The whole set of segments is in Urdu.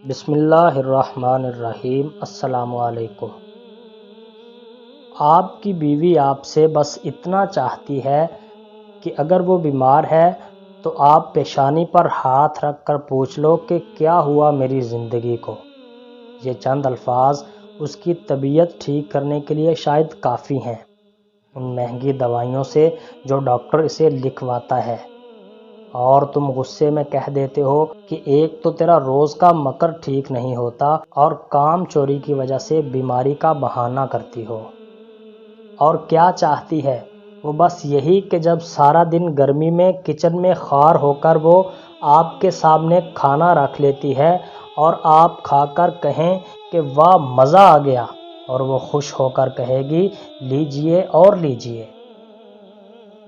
بسم اللہ الرحمن الرحیم۔ السلام علیکم۔ آپ کی بیوی آپ سے بس اتنا چاہتی ہے کہ اگر وہ بیمار ہے تو آپ پیشانی پر ہاتھ رکھ کر پوچھ لو کہ کیا ہوا میری زندگی کو۔ یہ چند الفاظ اس کی طبیعت ٹھیک کرنے کے لیے شاید کافی ہیں، ان مہنگی دوائیوں سے جو ڈاکٹر اسے لکھواتا ہے، اور تم غصے میں کہہ دیتے ہو کہ ایک تو تیرا روز کا مکر ٹھیک نہیں ہوتا اور کام چوری کی وجہ سے بیماری کا بہانہ کرتی ہو۔ اور کیا چاہتی ہے وہ؟ بس یہی کہ جب سارا دن گرمی میں کچن میں خوار ہو کر وہ آپ کے سامنے کھانا رکھ لیتی ہے اور آپ کھا کر کہیں کہ واہ مزہ آ گیا، اور وہ خوش ہو کر کہے گی لیجئے اور لیجئے۔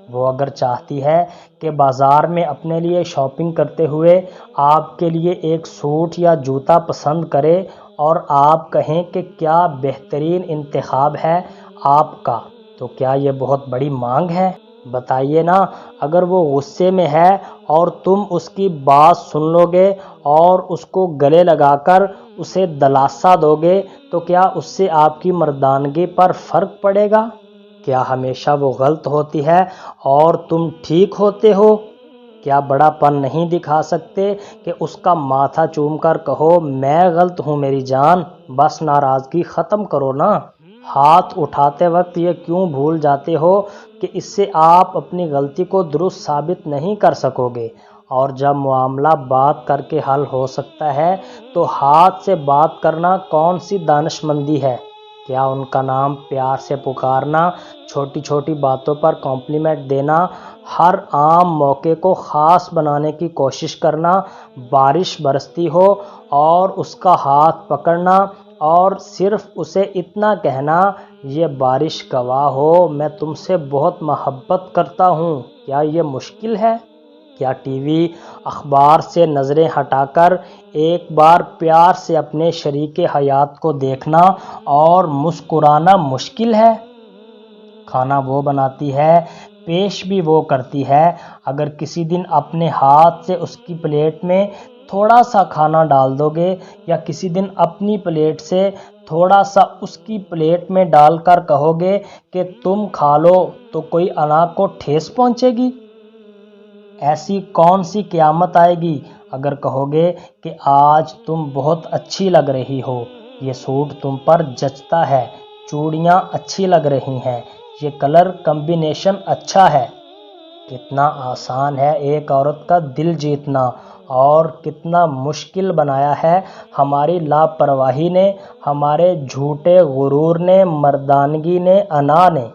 وہ اگر چاہتی ہے کہ بازار میں اپنے لیے شاپنگ کرتے ہوئے آپ کے لیے ایک سوٹ یا جوتا پسند کرے اور آپ کہیں کہ کیا بہترین انتخاب ہے آپ کا، تو کیا یہ بہت بڑی مانگ ہے؟ بتائیے نا۔ اگر وہ غصے میں ہے اور تم اس کی بات سن لو گے اور اس کو گلے لگا کر اسے دلاسا دو گے تو کیا اس سے آپ کی مردانگی پر فرق پڑے گا؟ کیا ہمیشہ وہ غلط ہوتی ہے اور تم ٹھیک ہوتے ہو؟ کیا بڑا پن نہیں دکھا سکتے کہ اس کا ماتھا چوم کر کہو میں غلط ہوں میری جان، بس ناراضگی ختم کرو نا۔ ہاتھ اٹھاتے وقت یہ کیوں بھول جاتے ہو کہ اس سے آپ اپنی غلطی کو درست ثابت نہیں کر سکو گے، اور جب معاملہ بات کر کے حل ہو سکتا ہے تو ہاتھ سے بات کرنا کون سی دانش مندی ہے؟ کیا ان کا نام پیار سے پکارنا، چھوٹی چھوٹی باتوں پر کمپلیمنٹ دینا، ہر عام موقع کو خاص بنانے کی کوشش کرنا، بارش برستی ہو اور اس کا ہاتھ پکڑنا اور صرف اسے اتنا کہنا یہ بارش گواہ ہو میں تم سے بہت محبت کرتا ہوں، کیا یہ مشکل ہے؟ کیا ٹی وی اخبار سے نظریں ہٹا کر ایک بار پیار سے اپنے شریک حیات کو دیکھنا اور مسکرانا مشکل ہے؟ کھانا وہ بناتی ہے، پیش بھی وہ کرتی ہے۔ اگر کسی دن اپنے ہاتھ سے اس کی پلیٹ میں تھوڑا سا کھانا ڈال دو گے یا کسی دن اپنی پلیٹ سے تھوڑا سا اس کی پلیٹ میں ڈال کر کہو گے کہ تم کھا لو تو کوئی انا کو ٹھیس پہنچے گی؟ ایسی کون سی قیامت آئے گی اگر کہو گے کہ آج تم بہت اچھی لگ رہی ہو، یہ سوٹ تم پر جچتا ہے، چوڑیاں اچھی لگ رہی ہیں، یہ کلر کمبینیشن اچھا ہے۔ کتنا آسان ہے ایک عورت کا دل جیتنا، اور کتنا مشکل بنایا ہے ہماری لاپرواہی نے، ہمارے جھوٹے غرور نے، مردانگی نے، انا نے۔